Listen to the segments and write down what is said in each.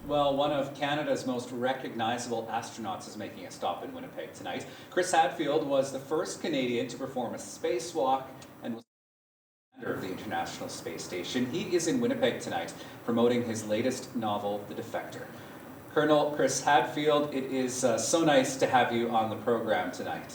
Well, one of Canada's most recognizable astronauts is making a stop in Winnipeg tonight. Chris Hadfield was the first Canadian to perform a spacewalk and was commander of the International Space Station. He is in Winnipeg tonight promoting his latest novel, The Defector. Colonel Chris Hadfield, it is so nice to have you on the program tonight.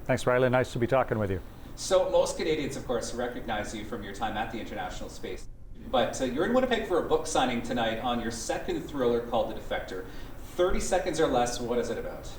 Thanks, Riley. Nice to be talking with you. So most Canadians, of course, recognize you from your time at the International Space Station. But you're in Winnipeg for a book signing tonight on your second thriller called The Defector. 30 seconds or less, what is it about?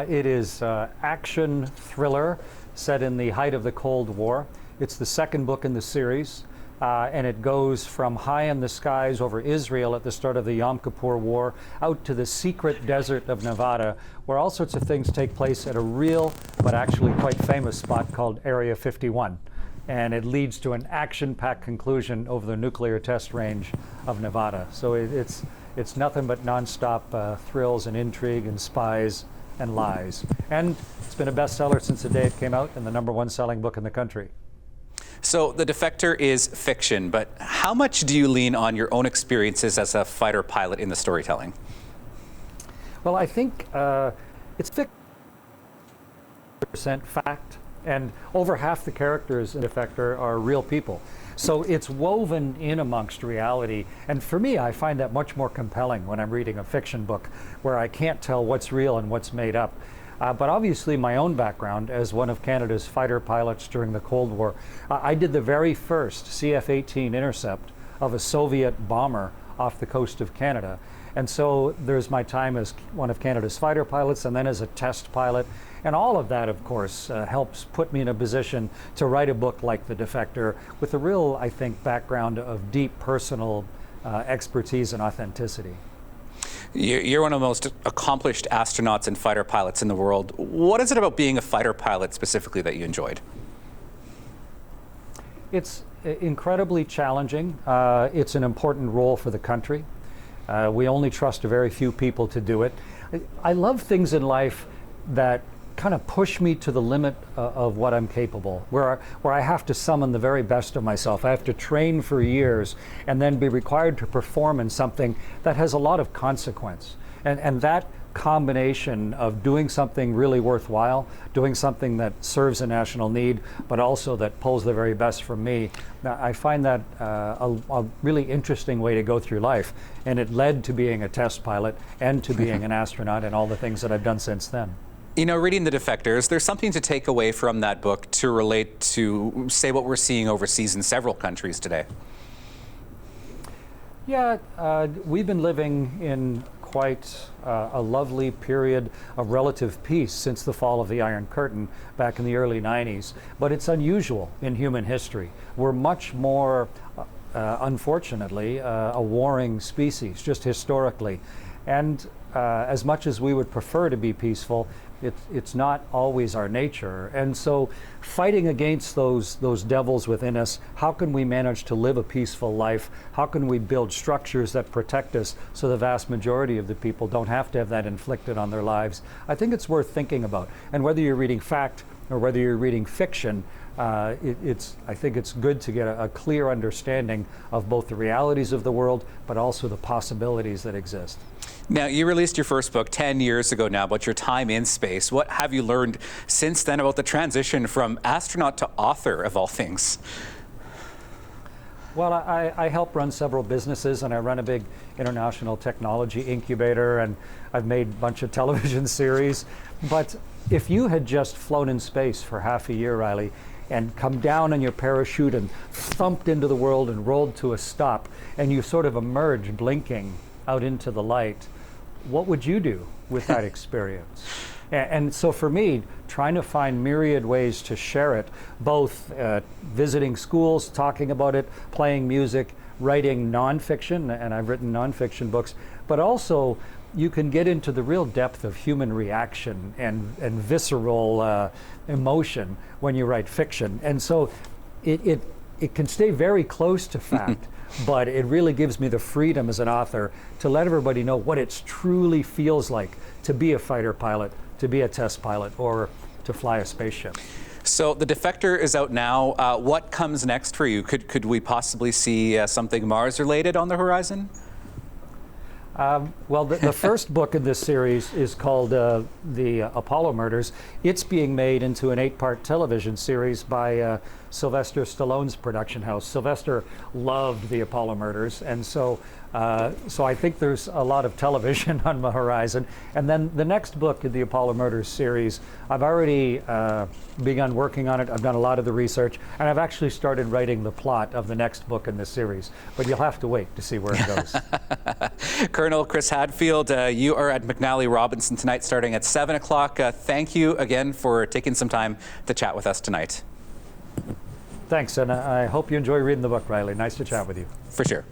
It is action thriller set in the height of the Cold War. It's the second book in the series, and it goes from high in the skies over Israel at the start of the Yom Kippur War out to the secret desert of Nevada, where all sorts of things take place at a real but actually quite famous spot called Area 51. And it leads to an action-packed conclusion over the nuclear test range of Nevada. So it's nothing but nonstop thrills and intrigue and spies and lies. And it's been a bestseller since the day it came out and the #1 selling book in the country. So The Defector is fiction, but how much do you lean on your own experiences as a fighter pilot in the storytelling? Well, I think it's 50% fact. And over half the characters in Defector are real people. So it's woven in amongst reality. And for me, I find that much more compelling when I'm reading a fiction book where I can't tell what's real and what's made up. But obviously my own background as one of Canada's fighter pilots during the Cold War, I did the very first CF-18 intercept of a Soviet bomber off the coast of Canada. And so there's my time as one of Canada's fighter pilots and then as a test pilot. And all of that, of course, helps put me in a position to write a book like The Defector with a real, I think, background of deep personal expertise and authenticity. You're one of the most accomplished astronauts and fighter pilots in the world. What is it about being a fighter pilot specifically that you enjoyed? It's incredibly challenging. It's an important role for the country. We only trust a very few people to do it. I love things in life that kind of push me to the limit of what I'm capable, where I have to summon the very best of myself. I have to train for years and then be required to perform in something that has a lot of consequence. And that combination of doing something really worthwhile, doing something that serves a national need, but also that pulls the very best from me, I find that a really interesting way to go through life. And it led to being a test pilot and to being an astronaut and all the things that I've done since then. You know, reading The Defectors, there's something to take away from that book to relate to, say, what we're seeing overseas in several countries today. Yeah, we've been living in quite a lovely period of relative peace since the fall of the Iron Curtain back in the early 90s. But it's unusual in human history. We're much more, unfortunately, a warring species, just historically. And as much as we would prefer to be peaceful, it's not always our nature. And so fighting against those devils within us, how can we manage to live a peaceful life? How can we build structures that protect us so the vast majority of the people don't have to have that inflicted on their lives? I think it's worth thinking about. And whether you're reading fact or whether you're reading fiction, I think it's good to get a clear understanding of both the realities of the world, but also the possibilities that exist. Now, you released your first book 10 years ago now about your time in space. What have you learned since then about the transition from astronaut to author, of all things? Well, I help run several businesses, and I run a big international technology incubator, and I've made a bunch of television series. But if you had just flown in space for half a year, Riley, and come down on your parachute and thumped into the world and rolled to a stop, and you sort of emerge blinking out into the light, what would you do with that experience? And so for me, trying to find myriad ways to share it, both visiting schools, talking about it, playing music, writing nonfiction, and I've written nonfiction books, but also you can get into the real depth of human reaction and visceral emotion when you write fiction. And so it can stay very close to fact, but it really gives me the freedom as an author to let everybody know what it truly feels like to be a fighter pilot, to be a test pilot, or to fly a spaceship. So the Defector is out now. What comes next for you? Could we possibly see something Mars related on the horizon? Well, the first book in this series is called The Apollo Murders. It's being made into an 8-part television series by Sylvester Stallone's production house. Sylvester loved The Apollo Murders, and so I think there's a lot of television on the horizon. And then the next book in the Apollo Murders series, I've already begun working on it. I've done a lot of the research, and I've actually started writing the plot of the next book in this series. But you'll have to wait to see where it goes. Colonel Chris Hadfield, you are at McNally Robinson tonight starting at 7 o'clock. Thank you again for taking some time to chat with us tonight. Thanks, and I hope you enjoy reading the book, Riley. Nice to chat with you. For sure.